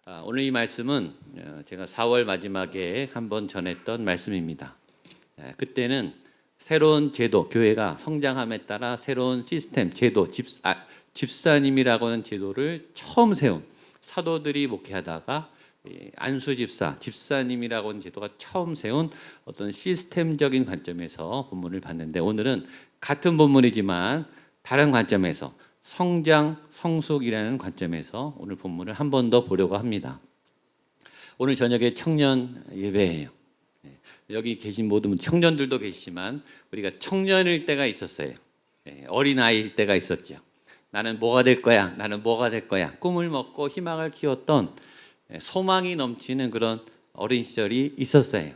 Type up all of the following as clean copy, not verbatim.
오늘 이 말씀은 제가 4월 마지막에 한번 전했던 말씀입니다. 그때는 새로운 제도, 교회가 성장함에 따라 새로운 시스템, 제도, 집사님이라고 하는 제도를 처음 세운 사도들이 목회하다가 안수 집사, 집사님이라고 하는 제도가 처음 세운 어떤 시스템적인 관점에서 본문을 봤는데, 오늘은 같은 본문이지만 다른 관점에서 성장, 성숙이라는 관점에서 오늘 본문을 한 번 더 보려고 합니다. 오늘 저녁에 청년 예배예요. 여기 계신 모든 청년들도 계시지만 우리가 청년일 때가 있었어요. 어린아이일 때가 있었죠. 나는 뭐가 될 거야? 나는 뭐가 될 거야? 꿈을 먹고 희망을 키웠던 소망이 넘치는 그런 어린 시절이 있었어요.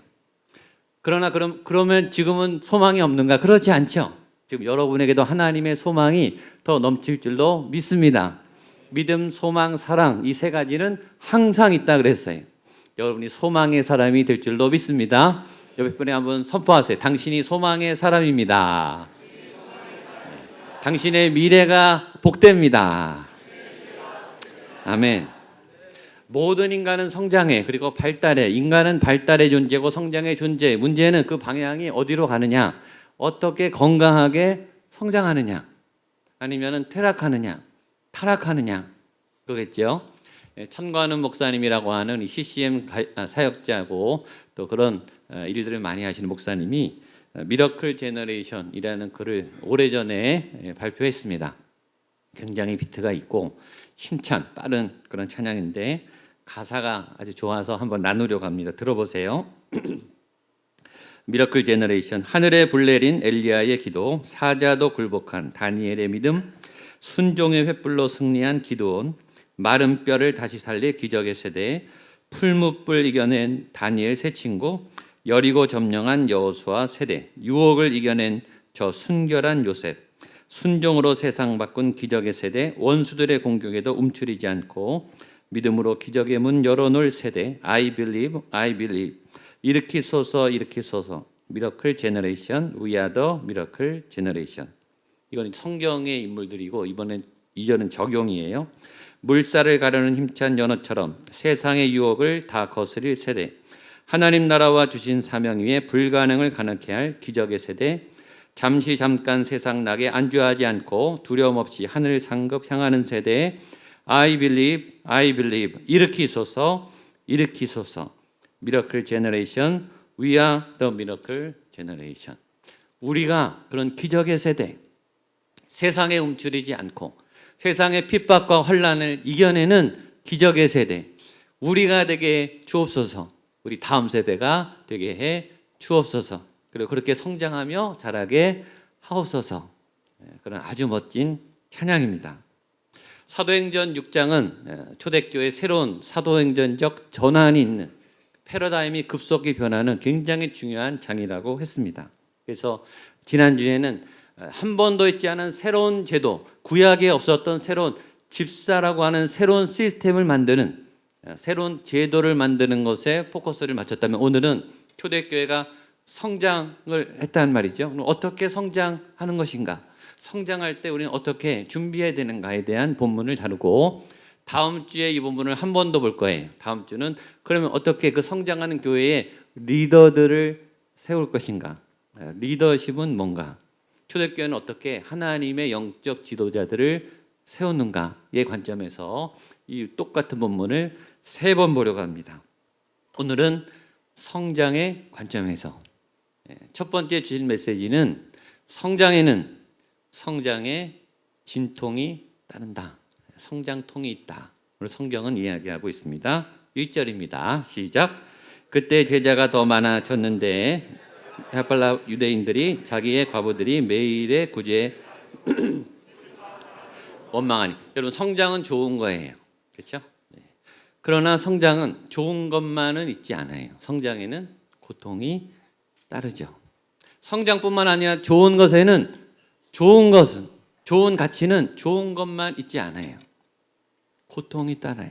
그러나 그러면 지금은 소망이 없는가? 그렇지 않죠. 지금 여러분에게도 하나님의 소망이 더 넘칠 줄로 믿습니다. 믿음, 소망, 사랑, 이 세 가지는 항상 있다 그랬어요. 여러분이 소망의 사람이 될 줄로 믿습니다. 옆에 분에 한번 선포하세요. 당신이 소망의 사람입니다. 당신의 미래가 복됩니다. 아멘. 모든 인간은 성장해, 그리고 발달해. 인간은 발달의 존재고 성장의 존재. 문제는 그 방향이 어디로 가느냐, 어떻게 건강하게 성장하느냐, 아니면은 퇴락하느냐, 타락하느냐, 그거겠죠. 천관훈 목사님이라고 하는 이 CCM 사역자고 또 그런 일들을 많이 하시는 목사님이 미러클 제너레이션이라는 글을 오래전에 발표했습니다. 굉장히 비트가 있고 힘찬 빠른 그런 찬양인데 가사가 아주 좋아서 한번 나누려고 합니다. 들어보세요. 미러클 제너레이션. 하늘에 불 내린 엘리야의 기도, 사자도 굴복한 다니엘의 믿음, 순종의 횃불로 승리한 기드온, 마른 뼈를 다시 살릴 기적의 세대, 풀무불 이겨낸 다니엘 새 친구, 여리고 점령한 여호수아 세대, 유혹을 이겨낸 저 순결한 요셉, 순종으로 세상 바꾼 기적의 세대, 원수들의 공격에도 움츠리지 않고 믿음으로 기적의 문 열어놓을 세대, I believe, I believe. 일으키소서, 일으키소서. 미러클 제너레이션, We are the miracle generation. 이건 성경의 인물들이고 이전은 적용이에요. 물살을 가르는 힘찬 연어처럼 세상의 유혹을 다 거스릴 세대, 하나님 나라와 주신 사명 위에 불가능을 가능케 할 기적의 세대, 잠깐 세상 낙에 안주하지 않고 두려움 없이 하늘 상급 향하는 세대, I believe, I believe. 일으키소서, 일으키소서. 미러클 제너레이션, We are the miracle generation. 우리가 그런 기적의 세대, 세상에 움츠리지 않고 세상의 핍박과 혼란을 이겨내는 기적의 세대, 우리가 되게 주옵소서. 우리 다음 세대가 되게 해 주옵소서. 그리고 그렇게 성장하며 자라게 하옵소서. 그런 아주 멋진 찬양입니다. 사도행전 6장은 초대교회의 새로운 사도행전적 전환이 있는, 패러다임이 급속히 변하는 굉장히 중요한 장이라고 했습니다. 그래서 지난주에는 한 번도 있지 않은 새로운 제도, 구약에 없었던 새로운 집사라고 하는 새로운 시스템을 만드는, 새로운 제도를 만드는 것에 포커스를 맞췄다면, 오늘은 초대교회가 성장을 했다는 말이죠. 그럼 어떻게 성장하는 것인가? 성장할 때 우리는 어떻게 준비해야 되는가에 대한 본문을 다루고, 다음 주에 이 본문을 한 번 더 볼 거예요. 다음 주는 그러면 어떻게 그 성장하는 교회에 리더들을 세울 것인가? 리더십은 뭔가? 초대교회는 어떻게 하나님의 영적 지도자들을 세우는가의 관점에서 이 똑같은 본문을 3번 보려고 합니다. 오늘은 성장의 관점에서 첫 번째 주신 메시지는 성장에는 성장의 진통이 따른다. 성장통이 있다. 오늘 성경은 이야기하고 있습니다. 1절입니다. 시작. 그때 제자가 더 많아졌는데 헷갈라 유대인들이 자기의 과부들이 매일의 구제에 원망하니. 여러분, 성장은 좋은 거예요. 그렇죠? 그러나 성장은 좋은 것만은 있지 않아요. 성장에는 고통이 따르죠. 성장뿐만 아니라 좋은 것은, 좋은 가치는 좋은 것만 있지 않아요. 고통이 따라요.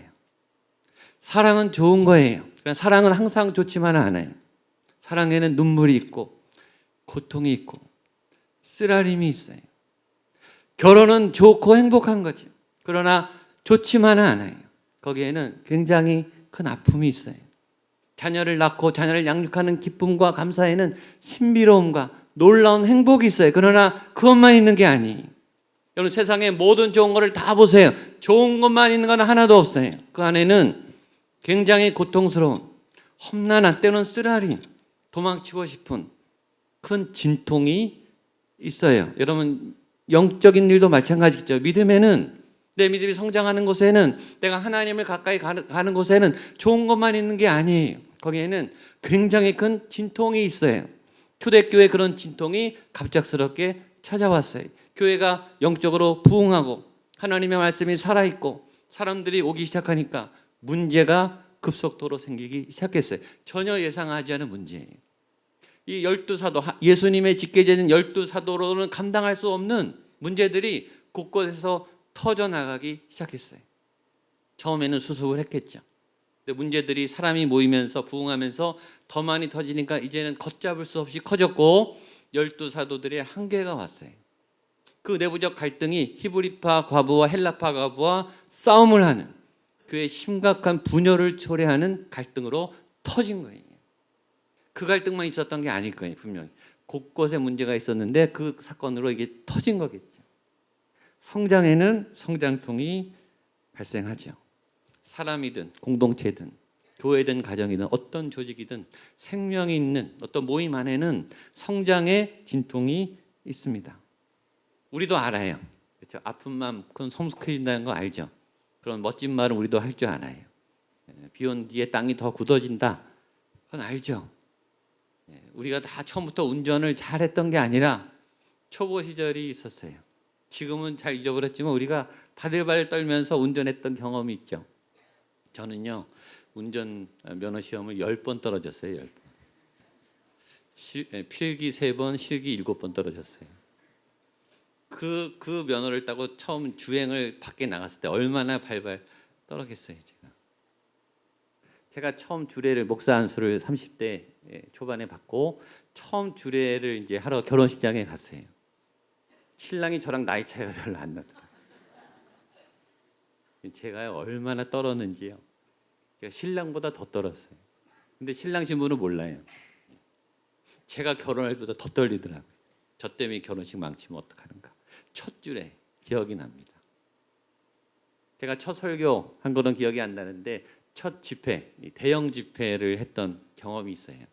사랑은 좋은 거예요. 그러나 사랑은 항상 좋지만은 않아요. 사랑에는 눈물이 있고 고통이 있고 쓰라림이 있어요. 결혼은 좋고 행복한 거죠. 그러나 좋지만은 않아요. 거기에는 굉장히 큰 아픔이 있어요. 자녀를 낳고 자녀를 양육하는 기쁨과 감사에는 신비로움과 놀라운 행복이 있어요. 그러나 그것만 있는 게 아니에요. 여러분, 세상에 모든 좋은 것을 다 보세요. 좋은 것만 있는 건 하나도 없어요. 그 안에는 굉장히 고통스러운, 험난한, 때로는 쓰라린, 도망치고 싶은 큰 진통이 있어요. 여러분, 영적인 일도 마찬가지죠. 믿음에는, 내 믿음이 성장하는 곳에는, 내가 하나님을 가까이 가는 곳에는 좋은 것만 있는 게 아니에요. 거기에는 굉장히 큰 진통이 있어요. 초대교회 그런 진통이 갑작스럽게 찾아왔어요. 교회가 영적으로 부흥하고 하나님의 말씀이 살아있고 사람들이 오기 시작하니까 문제가 급속도로 생기기 시작했어요. 전혀 예상하지 않은 문제예요. 이 12사도, 예수님의 짓게 되는 12사도로는 감당할 수 없는 문제들이 곳곳에서 터져나가기 시작했어요. 처음에는 수습을 했겠죠. 근데 문제들이 사람이 모이면서 부흥하면서 더 많이 터지니까 이제는 걷잡을 수 없이 커졌고 12사도들의 한계가 왔어요. 그 내부적 갈등이 히브리파 과부와 헬라파 과부와 싸움을 하는, 그의 심각한 분열을 초래하는 갈등으로 터진 거예요. 그 갈등만 있었던 게 아닐 거예요. 분명히 곳곳에 문제가 있었는데 그 사건으로 이게 터진 거겠죠. 성장에는 성장통이 발생하죠. 사람이든 공동체든 교회든 가정이든 어떤 조직이든 생명이 있는 어떤 모임 안에는 성장의 진통이 있습니다. 우리도 알아요. 그렇죠? 아픈 마음 그건 성숙해진다는 거 알죠? 그런 멋진 말은 우리도 할 줄 알아요. 비 온 뒤에 땅이 더 굳어진다. 그건 알죠? 우리가 다 처음부터 운전을 잘했던 게 아니라 초보 시절이 있었어요. 지금은 잘 잊어버렸지만 우리가 바들바들 떨면서 운전했던 경험이 있죠. 저는요, 운전 면허 시험을 10번 떨어졌어요. 10번. 필기 3번, 실기 7번 떨어졌어요. 그 면허를 따고 처음 주행을 밖에 나갔을 때 얼마나 발발 떨었겠어요. 제가 처음 주례를, 목사 안수를 30대 초반에 받고 처음 주례를 이제 하러 결혼식장에 갔어요. 신랑이 저랑 나이 차이가 별로 안 나더라고요. 제가 얼마나 떨었는지요. 제가 신랑보다 더 떨었어요. 근데 신랑 신부는 몰라요. 제가 결혼할 때보다 더 떨리더라고요. 저 때문에 결혼식 망치면 어떡하는가. 첫 주례 기억이 납니다. 제가 첫 설교 한 거는 기억이 안 나는데 첫 집회, 대형 집회를 했던 경험이 있어요.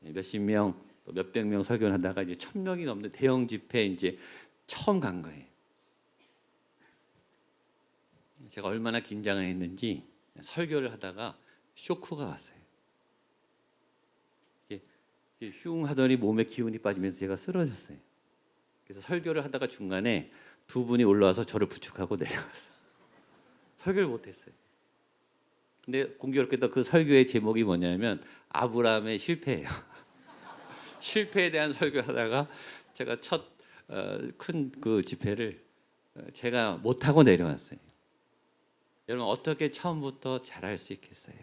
몇십 명, 또 몇백 명 설교를 하다가 이제 1000명이 넘는 대형 집회 이제 처음 간 거예요. 제가 얼마나 긴장을 했는지 설교를 하다가 쇼크가 왔어요. 슝 하더니 몸에 기운이 빠지면서 제가 쓰러졌어요. 그래서 설교를 하다가 중간에 두 분이 올라와서 저를 부축하고 내려갔어요. 설교를 못했어요. 근데 공교롭게도 그 설교의 제목이 뭐냐면 아브라함의 실패예요. 실패에 대한 설교하다가 제가 첫 큰 그 집회를 제가 못하고 내려왔어요. 여러분, 어떻게 처음부터 잘할 수 있겠어요?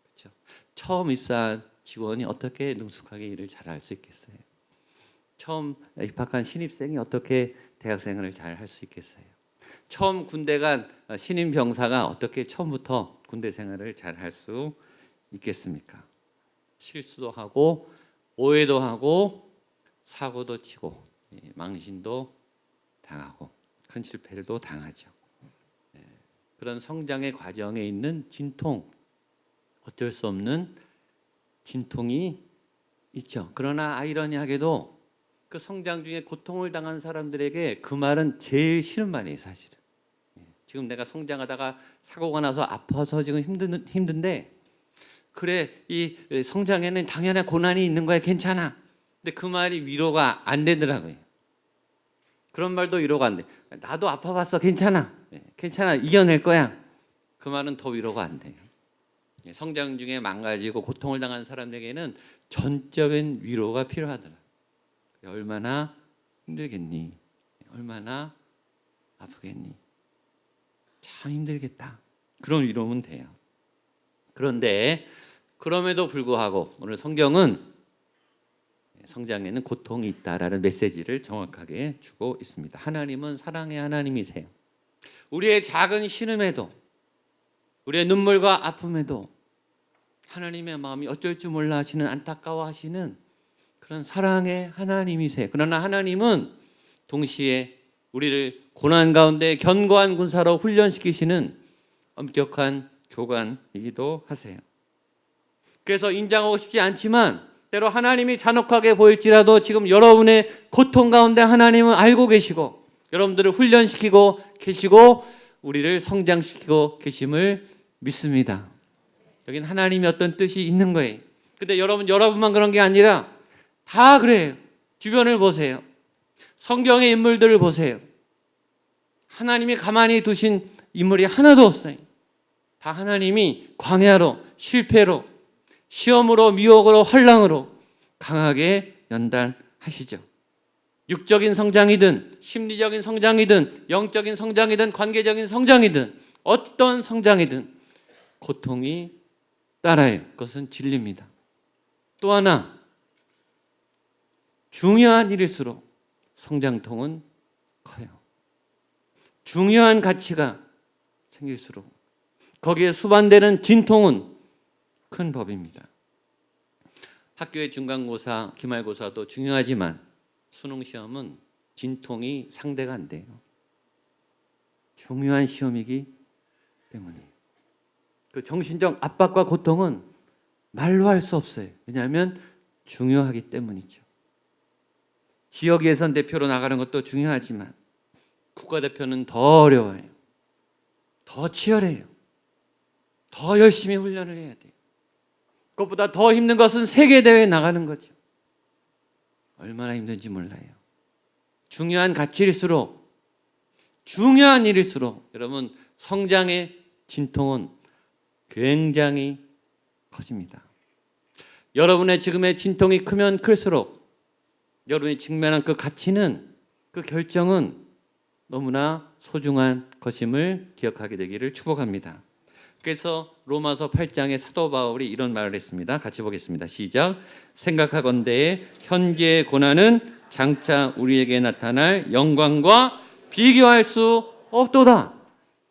그렇죠? 처음 입사한 직원이 어떻게 능숙하게 일을 잘할 수 있겠어요? 처음 입학한 신입생이 어떻게 대학생활을 잘 할 수 있겠어요? 처음 군대 간 신임 병사가 어떻게 처음부터 군대 생활을 잘 할 수 있겠습니까? 실수도 하고 오해도 하고 사고도 치고 망신도 당하고 큰 실패도 당하죠. 그런 성장의 과정에 있는 진통, 어쩔 수 없는 진통이 있죠. 그러나 아이러니하게도 그 성장 중에 고통을 당한 사람들에게 그 말은 제일 싫은 말이에요, 사실은. 지금 내가 성장하다가 사고가 나서 아파서 지금 힘든데, 그래, 이 성장에는 당연한 고난이 있는 거야, 괜찮아. 근데 그 말이 위로가 안 되더라고요. 그런 말도 위로가 안 돼. 나도 아파봤어, 괜찮아. 괜찮아, 이겨낼 거야. 그 말은 더 위로가 안 돼요. 성장 중에 망가지고 고통을 당한 사람에게는 전적인 위로가 필요하더라. 얼마나 힘들겠니? 얼마나 아프겠니? 참 힘들겠다. 그런 위로면 돼요. 그런데 그럼에도 불구하고 오늘 성경은 성장에는 고통이 있다라는 메시지를 정확하게 주고 있습니다. 하나님은 사랑의 하나님이세요. 우리의 작은 신음에도, 우리의 눈물과 아픔에도 하나님의 마음이 어쩔 줄 몰라 하시는, 안타까워하시는 그런 사랑의 하나님이세요. 그러나 하나님은 동시에 우리를 고난 가운데 견고한 군사로 훈련시키시는 엄격한 교관이기도 하세요. 그래서 인정하고 싶지 않지만 때로 하나님이 잔혹하게 보일지라도 지금 여러분의 고통 가운데 하나님은 알고 계시고 여러분들을 훈련시키고 계시고 우리를 성장시키고 계심을 믿습니다. 여긴 하나님의 어떤 뜻이 있는 거예요. 근데 여러분만 그런 게 아니라 다 그래요. 주변을 보세요. 성경의 인물들을 보세요. 하나님이 가만히 두신 인물이 하나도 없어요. 다 하나님이 광야로, 실패로, 시험으로, 미혹으로, 환난으로 강하게 연단하시죠. 육적인 성장이든 심리적인 성장이든 영적인 성장이든 관계적인 성장이든 어떤 성장이든 고통이 따라요. 그것은 진리입니다. 또 하나, 중요한 일일수록 성장통은 커요. 중요한 가치가 생길수록 거기에 수반되는 진통은 큰 법입니다. 학교의 중간고사, 기말고사도 중요하지만 수능시험은 진통이 상대가 안 돼요. 중요한 시험이기 때문에 그 정신적 압박과 고통은 말로 할 수 없어요. 왜냐하면 중요하기 때문이죠. 지역 예선 대표로 나가는 것도 중요하지만 국가대표는 더 어려워요. 더 치열해요. 더 열심히 훈련을 해야 돼요. 그것보다 더 힘든 것은 세계대회에 나가는 거죠. 얼마나 힘든지 몰라요. 중요한 가치일수록, 중요한 일일수록 여러분 성장의 진통은 굉장히 커집니다. 여러분의 지금의 진통이 크면 클수록 여러분이 직면한 그 가치는, 그 결정은 너무나 소중한 것임을 기억하게 되기를 축복합니다. 그래서 로마서 8장에 사도 바울이 이런 말을 했습니다. 같이 보겠습니다. 시작. 생각하건대 현재의 고난은 장차 우리에게 나타날 영광과 비교할 수 없도다.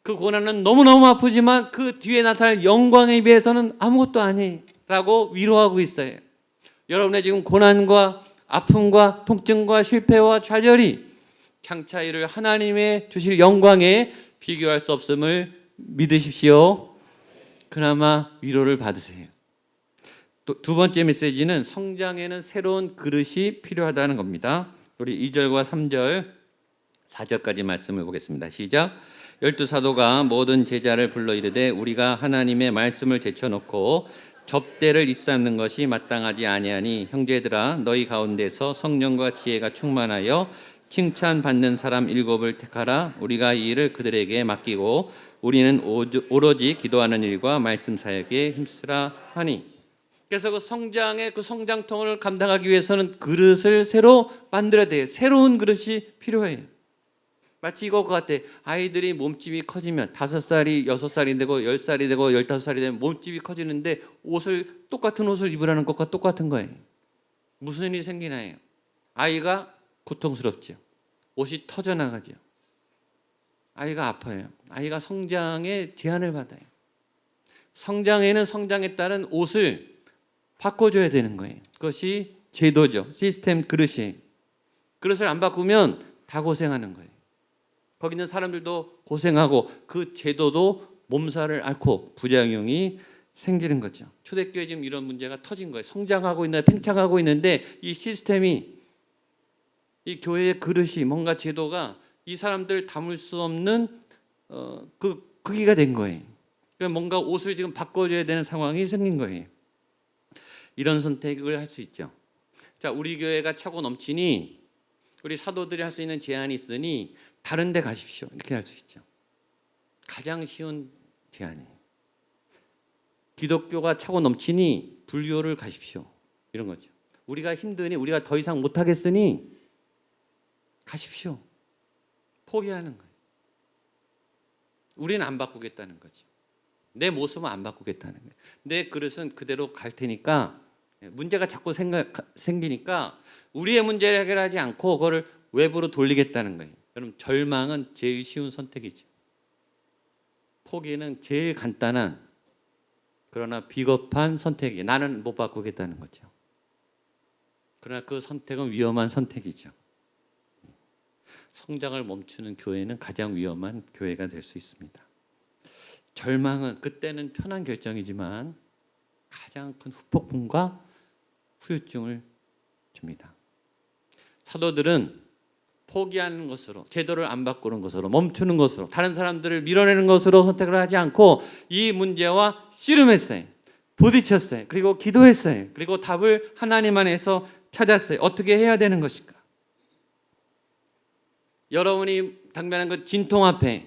그 고난은 너무너무 아프지만 그 뒤에 나타날 영광에 비해서는 아무것도 아니에요 라고 위로하고 있어요. 여러분의 지금 고난과 아픔과 통증과 실패와 좌절이 장차 이를 하나님의 주실 영광에 비교할 수 없음을 믿으십시오. 그나마 위로를 받으세요. 또 두 번째 메시지는 성장에는 새로운 그릇이 필요하다는 겁니다. 우리 2절과 3절, 4절까지 말씀을 보겠습니다. 시작. 12사도가 모든 제자를 불러 이르되 우리가 하나님의 말씀을 제쳐놓고 접대를 입삼는 것이 마땅하지 아니하니 형제들아 너희 가운데서 성령과 지혜가 충만하여 칭찬받는 사람 7을 택하라. 우리가 이 일을 그들에게 맡기고 우리는 오로지 기도하는 일과 말씀 사역에 힘쓰라 하니. 그래서 그 성장의 그 성장통을 감당하기 위해서는 그릇을 새로 만들어야 돼요. 새로운 그릇이 필요해요. 마치 이거 같아. 아이들이 몸집이 커지면 5살이 6살이 되고 10살이 되고 15살이 되면 몸집이 커지는데 똑같은 옷을 입으라는 것과 똑같은 거예요. 무슨 일이 생기나요? 아이가 고통스럽죠. 옷이 터져나가죠. 아이가 아파요. 아이가 성장에 제한을 받아요. 성장에는 성장에 따른 옷을 바꿔줘야 되는 거예요. 그것이 제도죠. 시스템 그릇이에요. 그릇을 안 바꾸면 다 고생하는 거예요. 거기 있는 사람들도 고생하고 그 제도도 몸살을 앓고 부작용이 생기는 거죠. 초대교회 지금 이런 문제가 터진 거예요. 성장하고 있는데 팽창하고 있는데 이 시스템이, 이 교회의 그릇이, 뭔가 제도가 이 사람들 담을 수 없는 그 크기가 된 거예요. 그러니까 뭔가 옷을 지금 바꿔줘야 되는 상황이 생긴 거예요. 이런 선택을 할 수 있죠. 자, 우리 교회가 차고 넘치니 우리 사도들이 할 수 있는 제안이 있으니 다른 데 가십시오. 이렇게 할 수 있죠. 가장 쉬운 제안이에요. 기독교가 차고 넘치니 불교를 가십시오. 이런 거죠. 우리가 힘드니, 우리가 더 이상 못하겠으니 가십시오. 포기하는 거예요. 우리는 안 바꾸겠다는 거죠. 내 모습은 안 바꾸겠다는 거예요. 내 그릇은 그대로 갈 테니까, 문제가 자꾸 생기니까 우리의 문제를 해결하지 않고 그거를 외부로 돌리겠다는 거예요. 여러분, 절망은 제일 쉬운 선택이죠. 포기는 제일 간단한 그러나 비겁한 선택이에요. 나는 못 바꾸겠다는 거죠. 그러나 그 선택은 위험한 선택이죠. 성장을 멈추는 교회는 가장 위험한 교회가 될 수 있습니다. 절망은 그때는 편한 결정이지만 가장 큰 후폭풍과 후유증을 줍니다. 사도들은 포기하는 것으로, 제도를 안 바꾸는 것으로, 멈추는 것으로, 다른 사람들을 밀어내는 것으로 선택을 하지 않고 이 문제와 씨름했어요. 부딪혔어요. 그리고 기도했어요. 그리고 답을 하나님 안에서 찾았어요. 어떻게 해야 되는 것일까? 여러분이 당면한 그 진통 앞에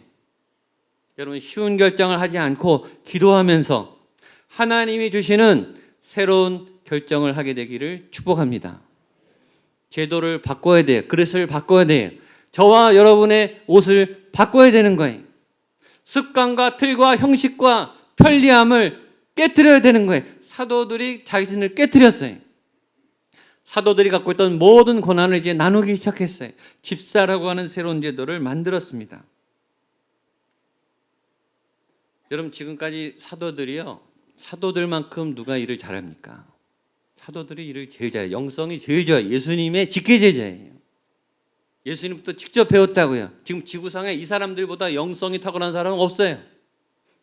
여러분 쉬운 결정을 하지 않고 기도하면서 하나님이 주시는 새로운 결정을 하게 되기를 축복합니다. 제도를 바꿔야 돼요. 그릇을 바꿔야 돼요. 저와 여러분의 옷을 바꿔야 되는 거예요. 습관과 틀과 형식과 편리함을 깨트려야 되는 거예요. 사도들이 자신을 깨트렸어요. 사도들이 갖고 있던 모든 고난을 이제 나누기 시작했어요. 집사라고 하는 새로운 제도를 만들었습니다. 여러분 지금까지 사도들만큼 누가 일을 잘합니까? 사도들이 일을 제일 잘해요. 영성이 제일 좋아요. 예수님의 직계제자예요. 예수님부터 직접 배웠다고요. 지금 지구상에 이 사람들보다 영성이 탁월한 사람은 없어요.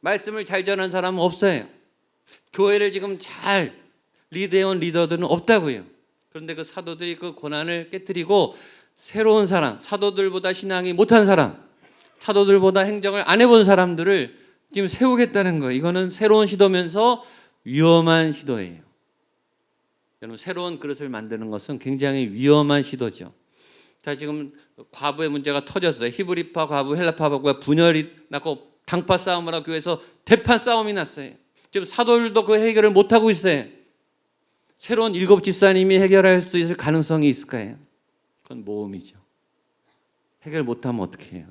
말씀을 잘 전하는 사람은 없어요. 교회를 지금 잘 리드해온 리더들은 없다고요. 그런데 그 사도들이 그 고난을 깨뜨리고 새로운 사람, 사도들보다 신앙이 못한 사람, 사도들보다 행정을 안 해본 사람들을 지금 세우겠다는 거예요. 이거는 새로운 시도면서 위험한 시도예요. 여러분 새로운 그릇을 만드는 것은 굉장히 위험한 시도죠. 자, 지금 과부의 문제가 터졌어요. 히브리파 과부, 헬라파 과부가 분열이 났고 당파 싸움을 하고 교회에서 대파 싸움이 났어요. 지금 사도들도 그 해결을 못하고 있어요. 새로운 7 집사님이 해결할 수 있을 가능성이 있을까요? 그건 모험이죠. 해결 못하면 어떻게 해요?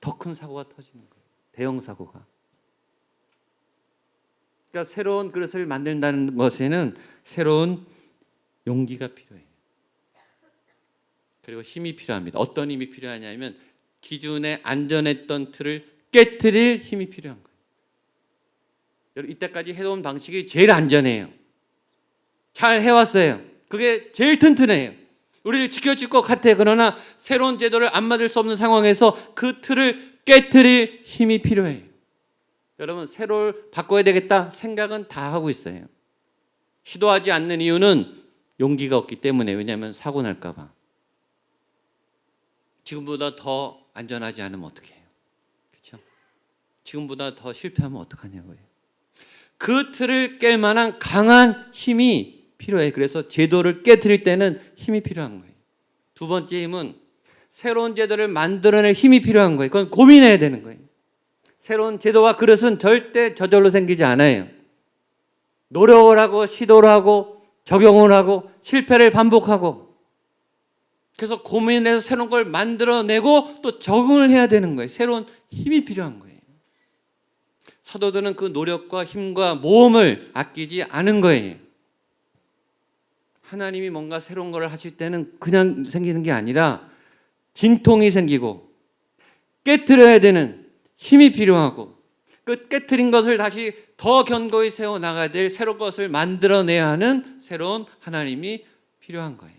더 큰 사고가 터지는 거예요. 대형 사고가. 그러니까 새로운 그릇을 만든다는 것에는 새로운 용기가 필요해요. 그리고 힘이 필요합니다. 어떤 힘이 필요하냐면 기존에 안전했던 틀을 깨트릴 힘이 필요한 거예요. 여러분 이때까지 해온 방식이 제일 안전해요. 잘 해왔어요. 그게 제일 튼튼해요. 우리를 지켜줄 것 같아요. 그러나 새로운 제도를 안 맞을 수 없는 상황에서 그 틀을 깨트릴 힘이 필요해요. 여러분 새로를 바꿔야 되겠다 생각은 다 하고 있어요. 시도하지 않는 이유는 용기가 없기 때문에. 왜냐하면 사고 날까 봐. 지금보다 더 안전하지 않으면 어떻게 해요? 그렇죠? 지금보다 더 실패하면 어떡하냐고요. 그 틀을 깰 만한 강한 힘이 필요해. 그래서 제도를 깨트릴 때는 힘이 필요한 거예요. 두 번째 힘은 새로운 제도를 만들어낼 힘이 필요한 거예요. 그건 고민해야 되는 거예요. 새로운 제도와 그릇은 절대 저절로 생기지 않아요. 노력을 하고 시도를 하고 적용을 하고 실패를 반복하고 그래서 고민해서 새로운 걸 만들어내고 또 적응을 해야 되는 거예요. 새로운 힘이 필요한 거예요. 사도들은 그 노력과 힘과 모험을 아끼지 않은 거예요. 하나님이 뭔가 새로운 걸 하실 때는 그냥 생기는 게 아니라 진통이 생기고 깨트려야 되는 힘이 필요하고 그 깨트린 것을 다시 더 견고히 세워나가야 될 새로운 것을 만들어내야 하는 새로운 하나님이 필요한 거예요.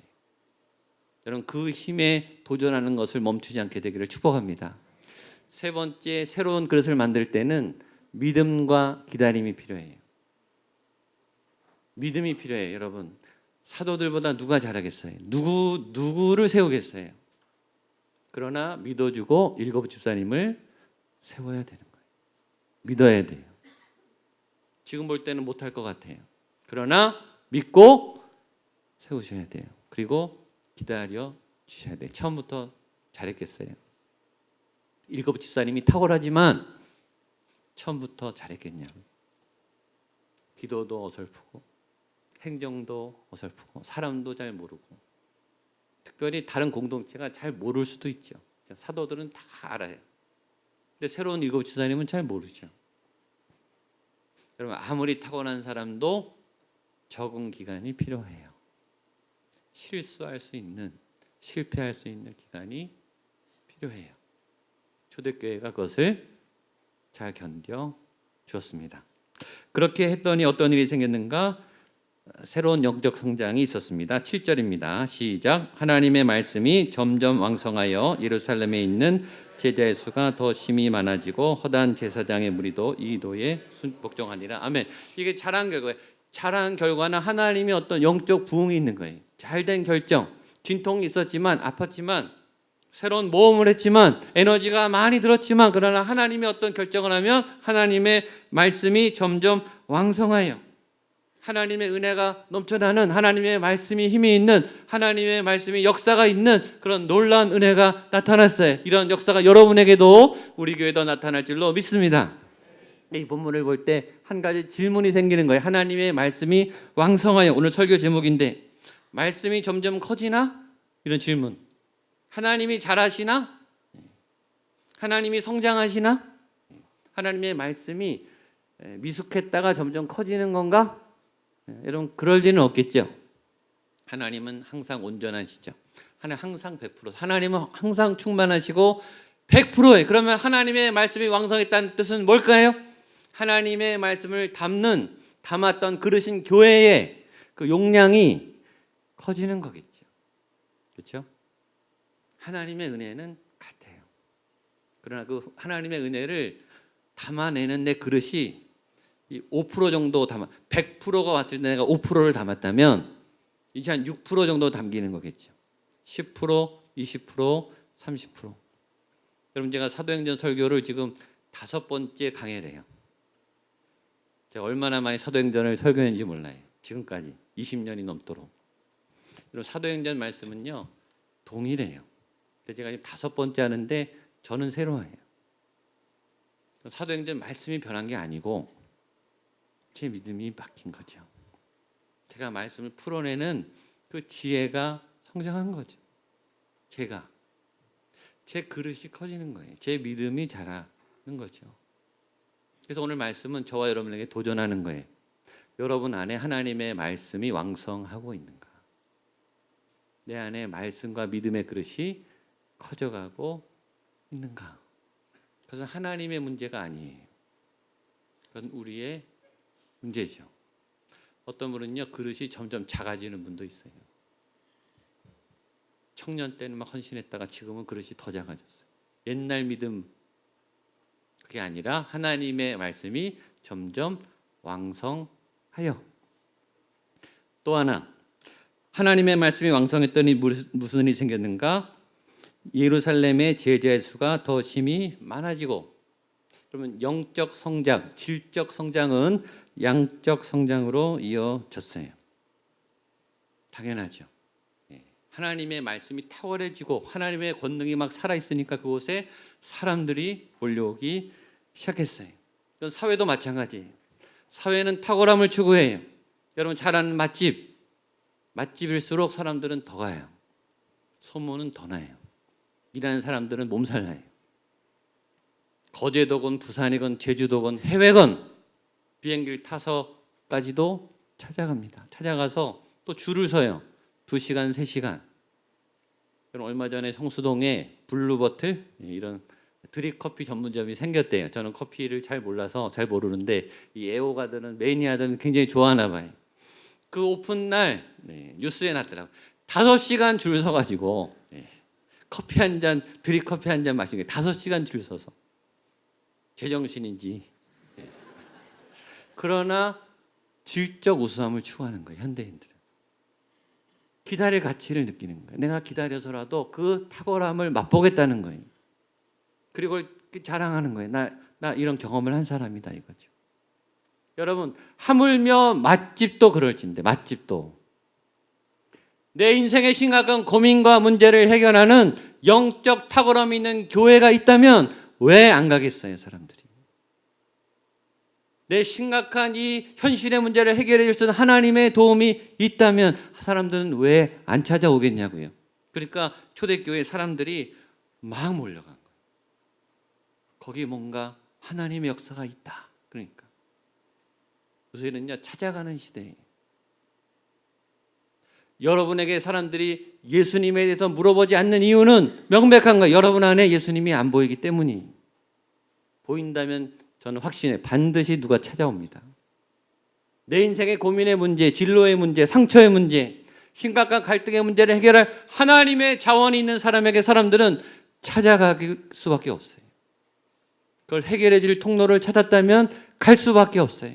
여러분 그 힘에 도전하는 것을 멈추지 않게 되기를 축복합니다. 세 번째 새로운 그릇을 만들 때는 믿음과 기다림이 필요해요. 믿음이 필요해요. 여러분 사도들보다 누가 잘하겠어요? 누구를 세우겠어요? 그러나 믿어주고 7 집사님을 세워야 되는 거예요. 믿어야 돼요. 지금 볼 때는 못할 것 같아요. 그러나 믿고 세우셔야 돼요. 그리고 기다려 주셔야 돼요. 처음부터 잘했겠어요? 7 집사님이 탁월하지만 처음부터 잘했겠냐고. 기도도 어설프고 행정도 어설프고 사람도 잘 모르고 특별히 다른 공동체가 잘 모를 수도 있죠. 사도들은 다 알아요. 근데 새로운 7 집사님은 잘 모르죠. 여러분 아무리 타고난 사람도 적응 기간이 필요해요. 실수할 수 있는, 실패할 수 있는 기간이 필요해요. 초대교회가 그것을 잘 견뎌 주었습니다. 그렇게 했더니 어떤 일이 생겼는가? 새로운 영적 성장이 있었습니다. 7절입니다. 시작. 하나님의 말씀이 점점 왕성하여 예루살렘에 있는 제자의 수가 더 심히 많아지고 허다한 제사장의 무리도 이 도에 복종하니라. 아멘. 이게 잘한 결과예요. 잘한 결과는 하나님의 어떤 영적 부흥이 있는 거예요. 잘된 결정. 진통이 있었지만 아팠지만 새로운 모험을 했지만 에너지가 많이 들었지만 그러나 하나님의 어떤 결정을 하면 하나님의 말씀이 점점 왕성하여 하나님의 은혜가 넘쳐나는 하나님의 말씀이 힘이 있는 하나님의 말씀이 역사가 있는 그런 놀라운 은혜가 나타났어요. 이런 역사가 여러분에게도 우리 교회도 나타날 줄로 믿습니다. 이 본문을 볼 때 한 가지 질문이 생기는 거예요. 하나님의 말씀이 왕성하여 오늘 설교 제목인데 말씀이 점점 커지나? 이런 질문. 하나님이 잘하시나? 하나님이 성장하시나? 하나님의 말씀이 미숙했다가 점점 커지는 건가? 여러분 그럴 리는 없겠죠. 하나님은 항상 온전하시죠. 하나님 항상 100%. 하나님은 항상 충만하시고 100%에 그러면 하나님의 말씀이 왕성했다는 뜻은 뭘까요? 하나님의 말씀을 담았던 그릇인 교회의 그 용량이 커지는 거겠죠. 그렇죠? 하나님의 은혜는 같아요. 그러나 그 하나님의 은혜를 담아내는 내 그릇이 5% 정도 100%가 왔을 때 내가 5%를 담았다면 이제 한 6% 정도 담기는 거겠죠. 10%, 20%, 30%. 여러분 제가 사도행전 설교를 지금 5번째 강해를 해요. 제가 얼마나 많이 사도행전을 설교했는지 몰라요. 지금까지 20년이 넘도록. 여러분 사도행전 말씀은요 동일해요. 제가 지금 5번째 하는데 저는 새로워요. 사도행전 말씀이 변한 게 아니고 제 믿음이 바뀐 거죠. 제가 말씀을 풀어내는 그 지혜가 성장한 거죠. 제 그릇이 커지는 거예요. 제 믿음이 자라는 거죠. 그래서 오늘 말씀은 저와 여러분에게 도전하는 거예요. 여러분 안에 하나님의 말씀이 왕성하고 있는가? 내 안에 말씀과 믿음의 그릇이 커져가고 있는가? 그것은 하나님의 문제가 아니에요. 그건 우리의 문제죠. 어떤 분은요 그릇이 점점 작아지는 분도 있어요. 청년 때는 막 헌신했다가 지금은 그릇이 더 작아졌어요. 옛날 믿음 그게 아니라 하나님의 말씀이 점점 왕성하여. 또 하나 하나님의 말씀이 왕성했더니 무슨 일이 생겼는가? 예루살렘의 제자의 수가 더 심히 많아지고. 그러면 영적 성장, 질적 성장은 양적 성장으로 이어졌어요. 당연하죠. 하나님의 말씀이 탁월해지고 하나님의 권능이 막 살아있으니까 그곳에 사람들이 몰려오기 시작했어요. 사회도 마찬가지예요. 사회는 탁월함을 추구해요. 여러분 잘 아는 맛집일수록 사람들은 더 가요. 소문은 더 나요. 일하는 사람들은 몸살 나요. 거제도건 부산이건 제주도건 해외건 비행기를 타서까지도 찾아갑니다. 찾아가서 또 줄을 서요. 2시간, 3시간. 얼마 전에 성수동에 블루버틀 이런 드립 커피 전문점이 생겼대요. 저는 커피를 잘 몰라서 잘 모르는데 이 애호가들은 매니아들은 굉장히 좋아하나 봐요. 그 오픈 날 뉴스에 났더라고요. 5시간 줄 서가지고 커피 한 잔, 드립 커피 한 잔 마신 게 5시간 줄 서서 제정신인지. 그러나 질적 우수함을 추구하는 거예요. 현대인들은. 기다릴 가치를 느끼는 거예요. 내가 기다려서라도 그 탁월함을 맛보겠다는 거예요. 그리고 자랑하는 거예요. 나 이런 경험을 한 사람이다 이거죠. 여러분 하물며 맛집도 그럴진데 맛집도 내 인생의 심각한 고민과 문제를 해결하는 영적 탁월함이 있는 교회가 있다면 왜 안 가겠어요 사람들이? 내 심각한 이 현실의 문제를 해결해 줄 수 있는 하나님의 도움이 있다면 사람들은 왜 안 찾아오겠냐고요. 그러니까 초대교회 사람들이 막 몰려간 거예요. 거기 뭔가 하나님의 역사가 있다. 그러니까 요새는요 찾아가는 시대예요. 여러분에게 사람들이 예수님에 대해서 물어보지 않는 이유는 명백한 거예요. 여러분 안에 예수님이 안 보이기 때문이. 보인다면 저는 확신해 반드시 누가 찾아옵니다. 내 인생의 고민의 문제, 진로의 문제, 상처의 문제, 심각한 갈등의 문제를 해결할 하나님의 자원이 있는 사람들은 찾아갈 수밖에 없어요. 그걸 해결해 줄 통로를 찾았다면 갈 수밖에 없어요.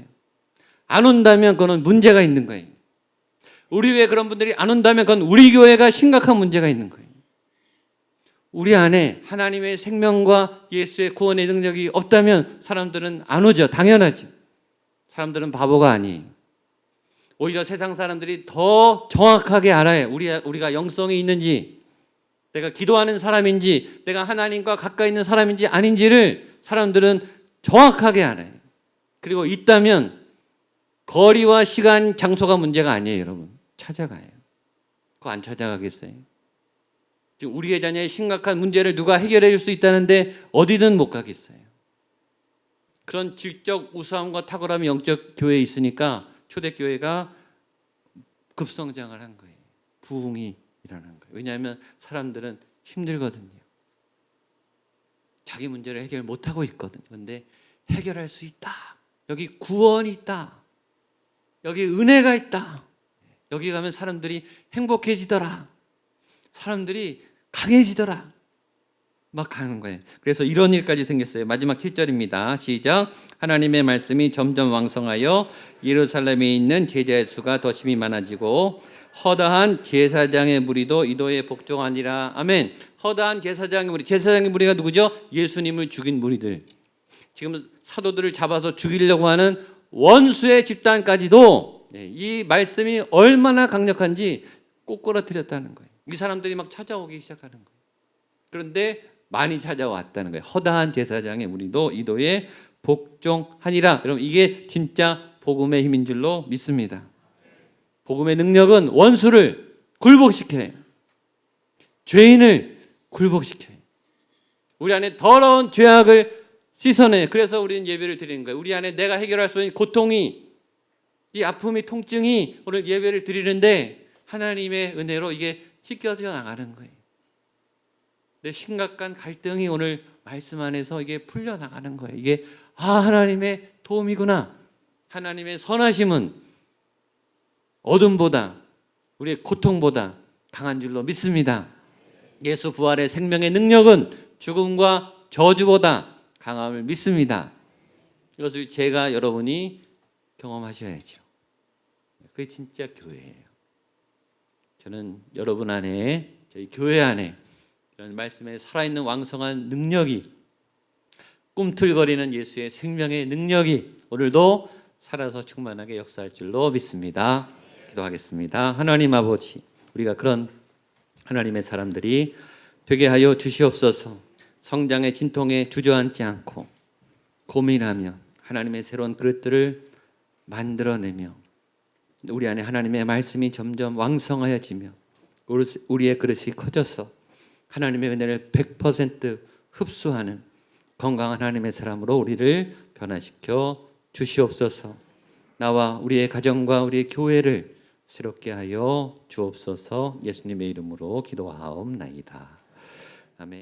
안 온다면 그건 문제가 있는 거예요. 우리 왜 그런 분들이 안 온다면 그건 우리 교회가 심각한 문제가 있는 거예요. 우리 안에 하나님의 생명과 예수의 구원의 능력이 없다면 사람들은 안 오죠. 당연하죠. 사람들은 바보가 아니에요. 오히려 세상 사람들이 더 정확하게 알아요. 우리가 영성이 있는지, 내가 기도하는 사람인지, 내가 하나님과 가까이 있는 사람인지 아닌지를 사람들은 정확하게 알아요. 그리고 있다면 거리와 시간, 장소가 문제가 아니에요, 여러분. 찾아가요. 그거 안 찾아가겠어요? 지금 우리의 자녀의 심각한 문제를 누가 해결해 줄 수 있다는데 어디든 못 가겠어요. 그런 질적 우수함과 탁월함이 영적 교회에 있으니까 초대교회가 급성장을 한 거예요. 부흥이 일어난 거예요. 왜냐하면 사람들은 힘들거든요. 자기 문제를 해결 못하고 있거든요. 그런데 해결할 수 있다. 여기 구원이 있다. 여기 은혜가 있다. 여기 가면 사람들이 행복해지더라. 사람들이 강해지더라. 막 가는 거예요. 그래서 이런 일까지 생겼어요. 마지막 7절입니다. 시작. 하나님의 말씀이 점점 왕성하여 예루살렘에 있는 제자의 수가 더 심히 많아지고 허다한 제사장의 무리도 이도에 복종하니라. 아멘. 허다한 제사장의 무리. 제사장의 무리가 누구죠? 예수님을 죽인 무리들. 지금 사도들을 잡아서 죽이려고 하는 원수의 집단까지도 이 말씀이 얼마나 강력한지 꼬꾸라뜨렸다는 거예요. 이 사람들이 막 찾아오기 시작하는 거예요. 그런데 많이 찾아왔다는 거예요. 허다한 제사장의 무리도 이도에 복종하니라. 여러분, 이게 진짜 복음의 힘인 줄로 믿습니다. 복음의 능력은 원수를 굴복시켜요. 죄인을 굴복시켜요. 우리 안에 더러운 죄악을 씻어내요. 그래서 우리는 예배를 드리는 거예요. 우리 안에 내가 해결할 수 있는 고통이, 이 아픔이, 통증이 오늘 예배를 드리는데 하나님의 은혜로 이게 씻겨져 나가는 거예요. 내 심각한 갈등이 오늘 말씀 안에서 이게 풀려나가는 거예요. 이게 하나님의 도움이구나. 하나님의 선하심은 어둠보다, 우리의 고통보다 강한 줄로 믿습니다. 예수 부활의 생명의 능력은 죽음과 저주보다 강함을 믿습니다. 이것을 제가 여러분이 경험하셔야죠. 그게 진짜 교회예요. 저는 여러분 안에, 저희 교회 안에 이런 말씀에 살아있는 왕성한 능력이, 꿈틀거리는 예수의 생명의 능력이 오늘도 살아서 충만하게 역사할 줄로 믿습니다. 기도하겠습니다. 하나님 아버지, 우리가 그런 하나님의 사람들이 되게 하여 주시옵소서. 성장의 진통에 주저앉지 않고 고민하며 하나님의 새로운 그릇들을 만들어내며 우리 안에 하나님의 말씀이 점점 왕성하여지며 우리의 그릇이 커져서 하나님의 은혜를 100% 흡수하는 건강한 하나님의 사람으로 우리를 변화시켜 주시옵소서. 나와 우리의 가정과 우리의 교회를 새롭게 하여 주옵소서. 예수님의 이름으로 기도하옵나이다.